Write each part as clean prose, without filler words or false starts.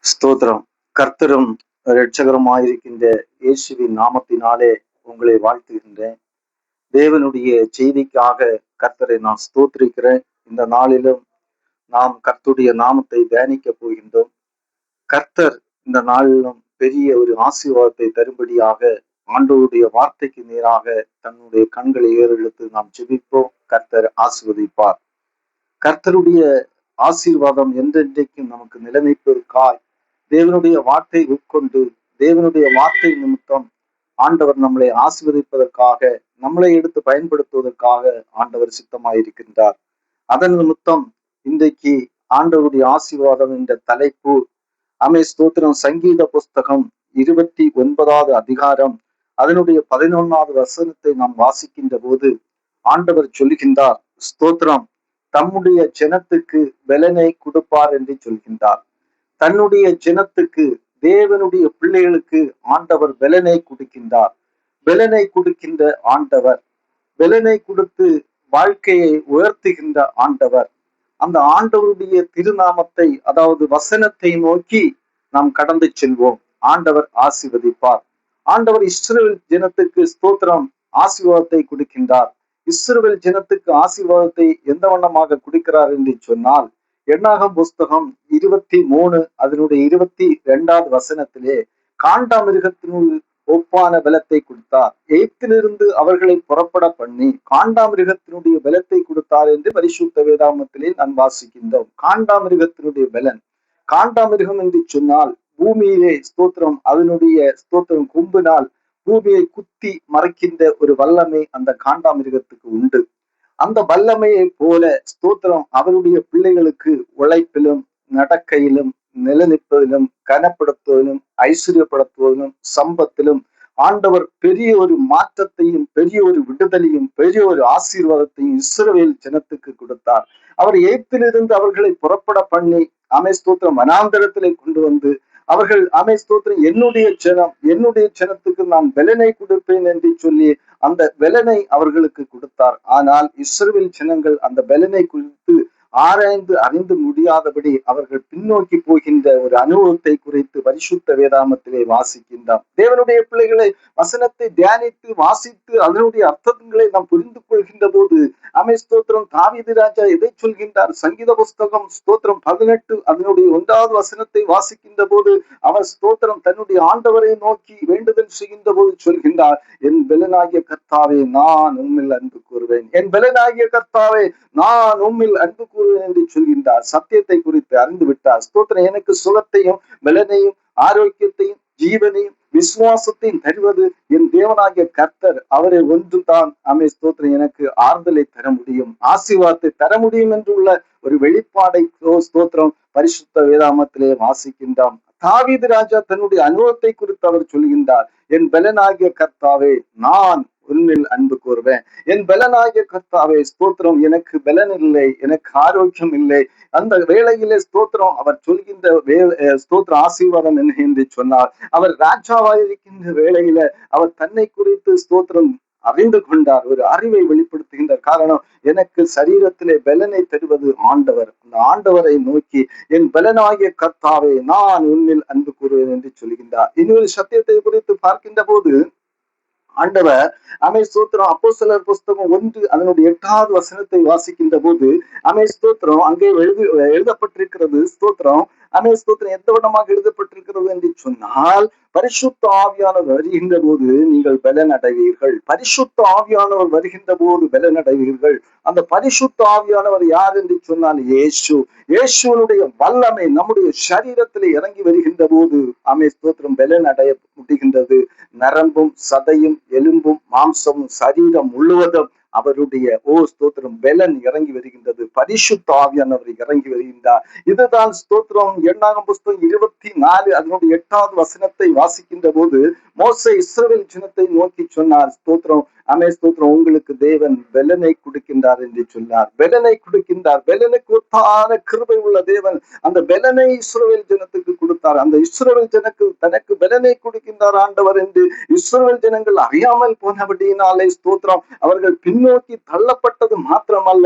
ஸ்தோத்திரம். கர்த்தரும் இரட்சகருமாயிருக்கின்ற இயேசுவின் நாமத்தினாலே உங்களை வாழ்த்துகின்றேன். தேவனுடைய செய்திக்காக கர்த்தரை நான் ஸ்தோத்திரிக்கிறேன். இந்த நாளிலும் நாம் கர்த்தருடைய நாமத்தை தியானிக்க போகின்றோம். கர்த்தர் இந்த நாளிலும் பெரிய ஒரு ஆசீர்வாதத்தை தரும்படியாக ஆண்டவருடைய வார்த்தைக்கு நேராக தன்னுடைய கண்களை ஏறெடுத்து நாம் ஜெபிப்போம். கர்த்தர் ஆசீர்வதிப்பார். கர்த்தருடைய ஆசீர்வாதம் என்றென்றைக்கும் நமக்கு நிலைநிற்பதற்காய் தேவனுடைய வார்த்தை உட்கொண்டு தேவனுடைய வார்த்தை நிமித்தம் ஆண்டவர் நம்மளை ஆசீர்வதிப்பதற்காக நம்மளை எடுத்து பயன்படுத்துவதற்காக ஆண்டவர் சித்தமாயிருக்கின்றார். அதன் நிமித்தம் இன்றைக்கு ஆண்டவருடைய ஆசீர்வாதம் என்ற தலைப்பு ஸ்தோத்திரம். சங்கீத புஸ்தகம் 29வது அதிகாரம் அதனுடைய 11வது வசனத்தை நாம் வாசிக்கின்ற போது ஆண்டவர் சொல்கின்றார், ஸ்தோத்திரம், தம்முடைய ஜனத்துக்கு பலனை கொடுப்பார் என்று சொல்கின்றார். தன்னுடைய ஜனத்துக்கு, தேவனுடைய பிள்ளைகளுக்கு ஆண்டவர் பலனை கொடுக்கின்றார். பலனை கொடுக்கின்ற ஆண்டவர், பலனை கொடுத்து வாழ்க்கையை உயர்த்துகின்ற ஆண்டவர். அந்த ஆண்டவருடைய திருநாமத்தை, அதாவது வசனத்தை நோக்கி நாம் கடந்து செல்வோம். ஆண்டவர் ஆசீர்வதிப்பார். ஆண்டவர் இஸ்ரவேல் ஜனத்துக்கு ஸ்தோத்திரம் ஆசீர்வாதத்தை கொடுக்கின்றார். இஸ்ரவேல் ஜனத்துக்கு ஆசீர்வாதத்தை எந்த வண்ணமாக கொடுக்கிறார் என்று சொன்னால், எண்ணாகம் புஸ்தகம் 23 அதனுடைய 22வது வசனத்திலே காண்டாமிருகத்தினுள் ஒப்பான பலத்தை கொடுத்தார். எகிப்திலிருந்து அவர்களை புறப்பட பண்ணி காண்டாமிருகத்தினுடைய பலத்தை கொடுத்தார் என்று பரிசுத்த வேதாகமத்திலே நான் வாசிக்கின்றோம். காண்டாமிருகத்தினுடைய பலன், காண்டாமிருகம் என்று சொன்னால் பூமியிலே ஸ்தோத்திரம், அதனுடைய ஸ்தோத்திரம் கொம்பினால் பூமியை குத்தி மறைக்கின்ற ஒரு வல்லமை அந்த காண்டாமிருகத்துக்கு உண்டு. அந்த வல்லமையை போல ஸ்தோத்திரம் அவருடைய பிள்ளைகளுக்கு உழைப்பிலும் நடக்கையிலும் நிலநிற்பதிலும் கனப்படுத்துவதிலும் ஐஸ்வர்யப்படுத்துவதிலும் சம்பத்திலும் ஆண்டவர் பெரிய ஒரு மாற்றத்தையும் பெரிய ஒரு விடுதலையும் பெரிய ஒரு ஆசீர்வாதத்தையும் இஸ்ரவேல் ஜனத்துக்கு கொடுத்தார். அவர் எகிப்திலிருந்து அவர்களை புறப்பட பண்ணி ஸ்தோத்திரம் வனாந்தரத்திலே கொண்டு வந்து அவர்கள் ஸ்தோத்திரம் என்னுடைய ஜனத்துக்கு நான் பலனை கொடுப்பேன் என்று சொல்லி அந்த பலனை அவர்களுக்கு கொடுத்தார். ஆனால் இஸ்ரவேல் ஜனங்கள் அந்த பலனை குறித்து ஆராய்ந்து அறிந்து முடியாதபடி அவர்கள் பின்னோக்கி போகின்ற ஒரு அனுபவத்தை குறித்து பரிசுத்த வேதாகமத்திலே வாசிக்கின்றோம். தேவனுடைய பிள்ளைகளை வசனத்தை தியானித்து வாசித்து அதனுடைய அர்த்தங்களை நாம் புரிந்து கொள்கின்ற போது ஸ்தோத்திரம் தாவீது ராஜா எதை சொல்கின்றார்? சங்கீத புஸ்தகம் ஸ்தோத்திரம் 18 அதனுடைய 1வது வசனத்தை வாசிக்கின்ற போது அவர் ஸ்தோத்திரம் தன்னுடைய ஆண்டவரை நோக்கி வேண்டுதல் செய்கின்ற போது சொல்கின்றார், என் பலனாகிய கர்த்தாவே நான் உம்மில் அன்பு கூறுவேன். என் பலனாகிய கர்த்தாவே நான் உம்மில் அன்பு கூறுவேன் என்று சொல்கின்றார். சத்தியத்தை குறித்து அறிந்து விட்டார். ஸ்தோத்திரம் எனக்கு சுகத்தையும் பலனையும் ஆரோக்கியத்தையும் ஜீவனையும் விசுவாசத்தையும் தருவது என் தேவனாகிய கர்த்தர். அவரை ஒன்றுதான் ஸ்தோத்திரம் எனக்கு ஆறுதலை தர முடியும், ஆசீர்வாதத்தை தர முடியும் என்றுள்ள ஒரு வெளிப்பாடை ஸ்தோத்திரம் பரிசுத்த வேதாகமத்திலே வாசிக்கின்றான். தாவீது ராஜா தன்னுடைய அனுபவத்தை குறித்து அவர் சொல்கின்றார், என் பலனாகிய கர்த்தாவே நான் உன்னில் அன்பு கூறுவேன். என் பலனாகிய கர்த்தாவே ஸ்தோத்திரம் எனக்கு பலன் இல்லை, எனக்கு ஆரோக்கியம் இல்லை. அந்த வேளையிலே ஸ்தோத்திரம் அவர் சொல்கின்ற ஸ்தோத்திர ஆசீர்வாதம் என்ன என்று சொன்னார், அவர் ராஜாவாயிருக்கின்ற வேளையில அவர் தன்னை குறித்து ஸ்தோத்திரம் அறிந்து கொண்டார். ஒரு அறிவை வெளிப்படுத்துகின்ற காரணம், எனக்கு சரீரத்திலே பலனை தருவது ஆண்டவர். அந்த ஆண்டவரை நோக்கி என் பலனாகிய கர்த்தாவே நான் உன்னில் அன்பு கூறுவேன் என்று சொல்கின்றார். இன்னொரு சத்தியத்தை குறித்து பார்க்கின்ற போது ஆண்டவர் ஸ்தோத்திரம் அப்போஸ்தலர் புஸ்தகம் 1 அதனுடைய 8வது வசனத்தை வாசிக்கின்ற போது ஸ்தோத்திரம் அங்கே எழுதப்பட்டிருக்கிறது. ஸ்தோத்திரம் ஸ்தோத்திரம் எந்த விதமாக எழுதப்பட்டிருக்கிறது என்று சொன்னால், பரிசுத்த ஆவியானவர் வருகின்ற போது நீங்கள் பலன் அடைவீர்கள். பரிசுத்த ஆவியானவர் வருகின்ற போது பலன் அடைவீர்கள். அந்த பரிசுத்த ஆவியானவர் யார் என்று சொன்னால் இயேசு. இயேசுவனுடைய வல்லமை நம்முடைய சரீரத்திலே இறங்கி வருகின்ற போது ஸ்தோத்திரம் பலன் அடைய முடிகின்றது. நரம்பும் சதையும் எலும்பும் மாம்சமும் சரீரம் முழுவதும் அவருடைய ஸ்தோத்திரம் பலன் இறங்கி வருகின்றது. பரிசுத்த ஆவியானவர் இறங்கி வருகின்றார். இதுதான் ஸ்தோத்திரம் எண்ணாகம் புஸ்தகம் 24 அதனுடைய 8வது வசனத்தை வாசிக்கின்ற போது மோசே இஸ்ரவேல் ஜனத்தை நோக்கி சொன்னார், ஸ்தோத்திரம் ஸ்தோத்திரம் உங்களுக்கு தேவன் பலனை கொடுக்கின்றார் என்று சொன்னார். பலனை கொடுக்கின்றார். பலனுக்கு ஒத்தான கிருபை உள்ள தேவன் அந்த பலனை இஸ்ரவேல் ஜனத்துக்கு கொடுத்தார். கொடுத்தார். அந்த இஸ்ரவேல் ஜனக்கு தனக்கு பலனை கொடுக்கின்றார் ஆண்டவர் என்று இஸ்ரவேல் ஜனங்கள் அறியாமல் போனபடியினாலே ஸ்தோத்திரம் அவர்கள் பின்னோக்கி தள்ளப்பட்டது மாத்திரமல்ல,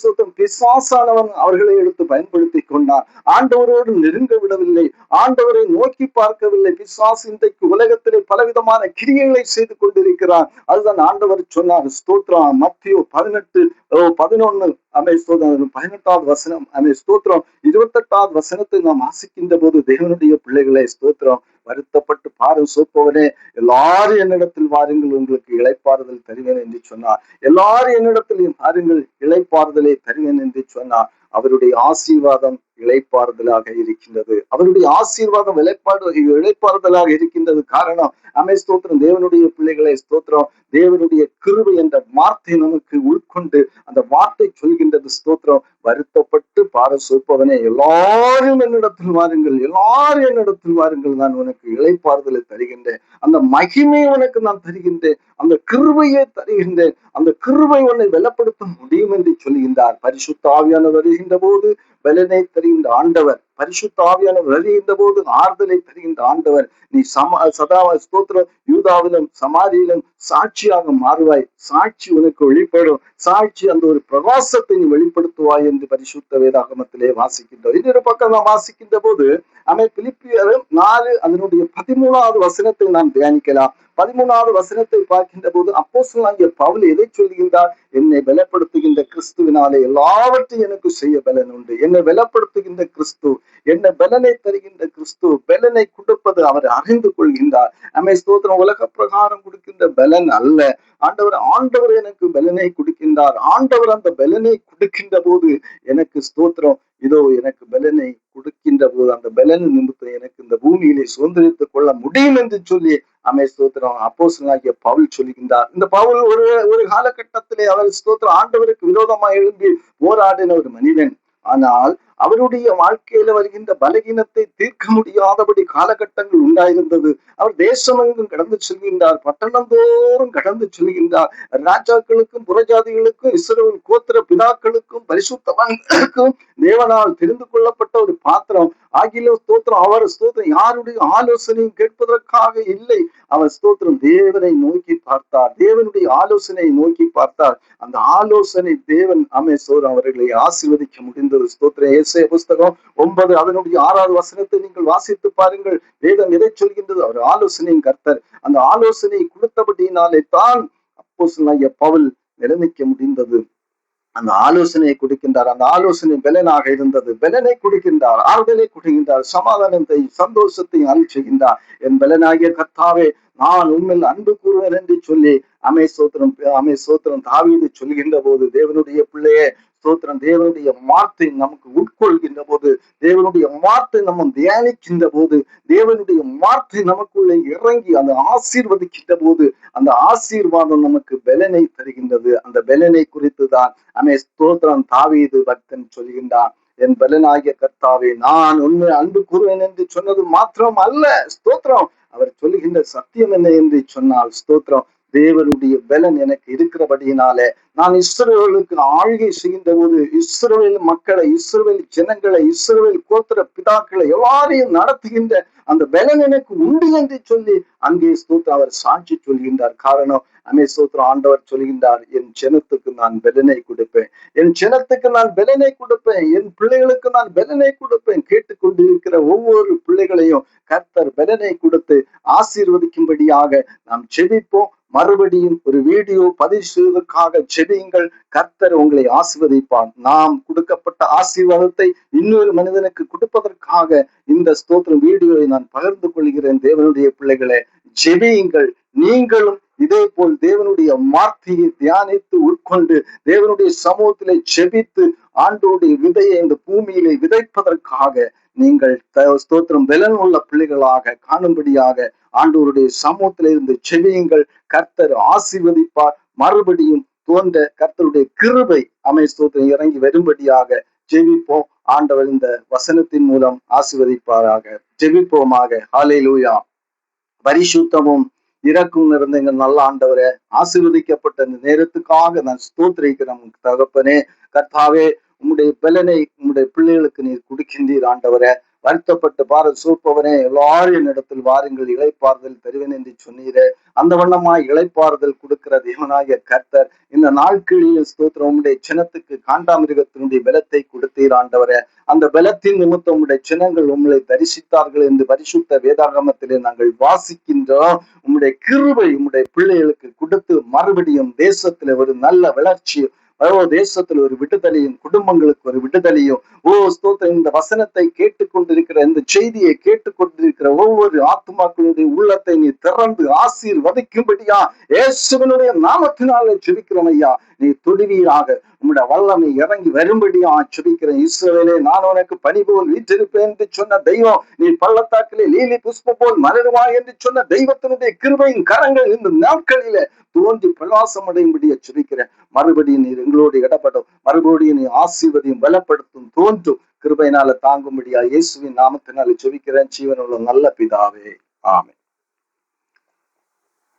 ஸ்தோத்திரம் பிசாசானவன் அவர்களை எடுத்து பயன்படுத்தி கொண்டார். ஆண்டவரோடு நெருங்க விடவில்லை, ஆண்டவரை நோக்கி பார்க்கவில்லை. பிசாசு இன்றைக்கு உலகத்திலே பலவிதமான கிரியைகளை செய்து கொண்டிருக்கிறார். அதுதான் ஆண்டவர் சொன்னார். ஸ்தோத்திரம் மத்திய 18:11 18வது வசனம் ஸ்தோத்திரம் 28வது வசனத்தை நாம் வாசிக்கின்ற போது, தேவனுடைய பிள்ளைகளை ஸ்தோத்திரம் வருத்தப்பட்டு பாரம் சோப்பவனே எல்லாரும் என்னிடத்தில் வாருங்கள், உங்களுக்கு இளைப்பாறுதல் தருவேன் என்று சொன்னார். எல்லாரும் என்னிடத்தில் வாருங்கள், இளைப்பாறுதலை தருவேன் என்று சொன்னார். அவருடைய ஆசீர்வாதம் இளைப்பாறுதலாக இருக்கின்றது. அவருடைய ஆசீர்வாதம் இளைப்பாறுதலாக இருக்கின்றது. காரணம் ஸ்தோத்திரம் தேவனுடைய பிள்ளைகளை ஸ்தோத்திரம் தேவனுடைய கிருபை என்ற வார்த்தை நமக்கு உட்கொண்டு அந்த வார்த்தை சொல்கின்றது. ஸ்தோத்திரம் வருத்தப்பட்டு பார சோப்பவனே எல்லாரும் என்னிடத்தில் வாருங்கள், எல்லாரும் என்னிடத்தில் வாருங்கள், நான் உனக்கு இளைப்பாறுதலை தருகின்றேன், அந்த மகிமையை உனக்கு நான் தருகின்றேன், அந்த கிருபையை தருகின்றேன், அந்த கிருபை உன்னை பலப்படுத்த முடியும் என்று சொல்கின்றார். பரிசுத்த ஆவியானவர் வருகின்ற போது பலனை தருகின்ற ஆண்டவர், பரிசுத்த ஆவியானவர் வருகின்ற போது ஆறுதலை தருகின்ற ஆண்டவர். நீ சதா ஸ்தோத்திரம் யூதாவிலும் சமாரியிலும் சாட்சியாக மாறுவாய், சாட்சி உனக்கு வெளிப்படும், சாட்சி அந்த ஒரு பிரகாசத்தை நீ வெளிப்படுத்துவாய் என்று பரிசுத்த வேதாகமத்திலே வாசிக்கின்றோம். இன்னொரு பக்கம் நாம் வாசிக்கின்ற போது பிலிப்பியர் 4 அதனுடைய 13வது வசனத்தை நாம் தியானிக்கலாம். 13வது வசனத்தை பார்க்கின்ற போது அப்போஸ்தலனாகிய பவுல் எதை சொல்கின்றார்? என்னை பலப்படுத்துகின்ற கிறிஸ்துவினாலே எல்லாவற்றையும் எனக்கு செய்ய பலன் உண்டு. என்னை பலப்படுத்துகின்ற கிறிஸ்து, என்னை பலனை தருகின்ற கிறிஸ்து, பலனை கொடுப்பது அவர் அறிந்து கொள்கின்றார். ஸ்தோத்திரம் உலக பிரகாரம் கொடுக்கின்ற பலன் அல்ல, ஆண்டவர் எனக்கு பலனை கொடுக்கின்றார். ஆண்டவர் அந்த பலனை கொடுக்கின்ற போது எனக்கு ஸ்தோத்திரம் இதோ எனக்கு பலனை கொடுக்கின்ற போது அந்த பலன் நிமித்தம் எனக்கு இந்த பூமியிலே சுதந்திரித்துக் கொள்ள முடியும் என்று சொல்லி ஸ்தோத்திரம் அப்போஸ்தலனாகிய பவுல் சொல்கின்றார். இந்த பவுல் ஒரு காலகட்டத்திலே அவர் ஸ்தோத்திரம் ஆண்டவருக்கு விரோதமாக எழும்பி போராடின ஒரு மனிதன். ஆனால் அவருடைய வாழ்க்கையில வருகின்ற பலகீனத்தை தீர்க்க முடியாதபடி காலகட்டங்கள் உண்டாயிருந்தது. அவர் தேசமெங்கும் கடந்து செல்கின்றார், பட்டணந்தோறும் கடந்து செல்கின்றார். ராஜாக்களுக்கும் புறஜாதிகளுக்கும் இஸ்ரவேல் கோத்திர பிதாக்களுக்கும் பரிசுத்தவான்களுக்கும் தேவனால் தெரிந்து கொள்ளப்பட்ட ஒரு பாத்திரம் ஆகிய ஸ்தோத்திரம். அவர் ஸ்தோத்திரம் யாருடைய ஆலோசனையும் கேட்பதற்காக இல்லை. அவர் ஸ்தோத்திரம் தேவனை நோக்கி பார்த்தார், தேவனுடைய ஆலோசனையை நோக்கி பார்த்தார். அந்த ஆலோசனை தேவன் அவர்களை ஆசீர்வதிக்க முடிந்தது. ஸ்தோத்திரம் ஏசாயா புஸ்தகம் 9 அதனுடைய 6வது வசனத்தை நீங்கள் வாசித்து பாருங்கள். வேதம் எதை சொல்கின்றது? அவர் ஆலோசனையின் கர்த்தர். அந்த ஆலோசனை கொடுத்தபடியினாலே தான் அப்போஸ்தலனாகிய பவுல் நிலைநிற்க முடிந்தது. அந்த ஆலோசனையை கொடுக்கின்றார். அந்த ஆலோசனை பலனாக இருந்தது. பலனை கொடுக்கின்றார், ஆறுதலை கொடுக்கின்றார், சமாதானத்தை சந்தோஷத்தை அளிச்சுகின்றார். என் பலனாகிய கர்த்தாவே நான் உண்மையில் அன்பு கூறுவேன் என்று சொல்லி சோத்திரம் தாவீது சொல்கின்ற போது, தேவனுடைய பிள்ளையே ஸ்தோத்திரம் தேவனுடைய வார்த்தை நமக்கு உட்கொள்கின்ற போது, தேவனுடைய வார்த்தை நம்ம தியானிக்கின்ற போது, தேவனுடைய வார்த்தை நமக்குள்ளே இறங்கி அந்த ஆசீர்வதிக்கின்ற போது அந்த ஆசீர்வாதம் நமக்கு பலனை தருகின்றது. அந்த பலனை குறித்து தான் ஸ்தோத்திரம் தாவீது பக்தன் சொல்கின்றான். என் பலனாகிய கர்த்தாவே நான் உண்மை அன்பு கூறுவேன் என்று சொன்னது மாத்திரம் அல்ல, ஸ்தோத்திரம் அவர் சொல்லுகின்ற சத்தியம் என்ன என்று சொன்னால், ஸ்தோத்திரம் தேவனுடைய பலன் எனக்கு இருக்கிறபடியினாலே நான் இஸ்ரவேலுக்கு ஆழ்கை செய்கின்ற போது இஸ்ரவேல் மக்களை, இஸ்ரவேல் ஜனங்களை, இஸ்ரவேல் கோத்திர பிதாக்களை எல்லாரையும் நடத்துகின்ற அந்த பலன் எனக்கு உண்டு என்று சொல்லி அங்கே ஸ்தோத்திரம் அவர் சாட்சி சொல்கின்றார். காரணம் ஸ்தோத்திரம் ஆண்டவர் சொல்கின்றார், என் ஜனத்துக்கு நான் பலனை கொடுப்பேன், என் ஜனத்துக்கு நான் பலனை கொடுப்பேன், என் பிள்ளைகளுக்கு நான் பலனை கொடுப்பேன். கேட்டுக்கொண்டிருக்கிற ஒவ்வொரு பிள்ளைகளையும் கர்த்தர் பலனை கொடுத்து ஆசீர்வதிக்கும்படியாக நாம் ஜெபிப்போம். மறுபடியும் ஒரு வீடியோ பதிவு செய்வதற்காக ஜெபியுங்கள். கர்த்தர் உங்களை ஆசீர்வதிப்பார். நாம் கொடுக்கப்பட்ட ஆசீர்வாதத்தை இன்னொரு மனிதனுக்கு கொடுப்பதற்காக இந்த ஸ்தோத்திரம் வீடியோவை நான் பகிர்ந்து கொள்கிறேன். தேவனுடைய பிள்ளைகளை ஜெபியுங்கள். நீங்களும் இதே போல் தேவனுடைய வார்த்தையை தியானித்து உட்கொண்டு தேவனுடைய சமூகத்திலே ஜெபித்து ஆண்டோடைய விதையை இந்த பூமியிலே விதைப்பதற்காக நீங்கள் ஸ்தோத்திரம் பலன் உள்ள பிள்ளைகளாக காணும்படியாக ஆண்டவருடைய சமூகத்திலிருந்து ஜெபியுங்கள். கர்த்தர் ஆசீர்வதிப்பார். மறுபடியும் தோன்ற கர்த்தருடைய கிருபை ஸ்தோத்திரம் இறங்கி வரும்படியாக ஜெபிப்போம். ஆண்டவர் இந்த வசனத்தின் மூலம் ஆசீர்வதிப்பாராக. ஜெபிப்போமாக. ஹல்லேலூயா. பரிசுத்தமும் இறக்கும் நிறைந்த எங்கள் நல்ல ஆண்டவரே, ஆசீர்வதிக்கப்பட்ட இந்த நேரத்துக்காக நான் ஸ்தோத்திரிக்கிறேன். தகப்பனே கர்த்தாவே, உம்முடைய பலனை உம்முடைய பிள்ளைகளுக்கு நீர் கொடுக்கின்றீர். ஆண்டவரே வருத்தப்பட்டு பார சூப்பவனே, எல்லாரும் என்னிடத்தில் வாருங்கள், இளைப்பாறுதல் பெறுவேன் என்று சொன்னீரே. அந்த வண்ணமா இளைப்பாறுதல் கொடுக்கிற தேவனாகிய கர்த்தர் இந்த நாட்களில் ஸ்தோத்திரம், உம்முடைய சினத்துக்கு காண்டாமிருகத்தினுடைய பலத்தை கொடுத்தீர் ஆண்டவரே. அந்த பலத்தின் நிமித்தம் உம்முடைய சினங்கள் உங்களை தரிசித்தார்கள் என்று பரிசுத்த வேதாகமத்திலே நாங்கள் வாசிக்கின்றோம். உம்முடைய கிருபை உம்முடைய பிள்ளைகளுக்கு கொடுத்து மறுபடியும் தேசத்துல ஒரு நல்ல வளர்ச்சி, தேசத்தில் ஒரு விடுதலையும், குடும்பங்களுக்கு ஒரு விடுதலையும். ஸ்தோத்திரம், இந்த வசனத்தை கேட்டுக்கொண்டிருக்கிற, இந்த செய்தியை கேட்டுக்கொண்டிருக்கிற ஒவ்வொரு ஆத்மாக்களுடைய உள்ளத்தை நீ திறந்து ஆசீர்வதிக்கும்படியா இயேசுவினுடைய நாமத்தினாலே ஜெபிக்கிறோம் ஐயா. நீ துடிவீராக, உம்முடைய வல்லமை இறங்கி வரும்படியா ஜெபிக்கிறேன். இஸ்ரவேலே, நான் உனக்கு பனி போல் வீற்றிருப்பேன் என்று சொன்ன தெய்வம், நீ பள்ளத்தாக்கிலே லீலி புஷ்பம் போல் மலருவாய் என்று சொன்ன தெய்வத்தினுடைய கிருபையின் கரங்கள் இந்த நாட்களிலே தோன்றி பிரகாசம் அடையும்படியா ஜெபிக்கிறேன். மறுபடியும் நீர் எங்களோடு இடப்படும், மறுபடியும் நீ ஆசீர்வதியும் பலப்படுத்தும் தோன்றும் கிருபையினால தாங்கும்படியா இயேசுவின் நாமத்தினால ஜெபிக்கிறேன் ஜீவனுள்ள நல்ல பிதாவே, ஆமென்.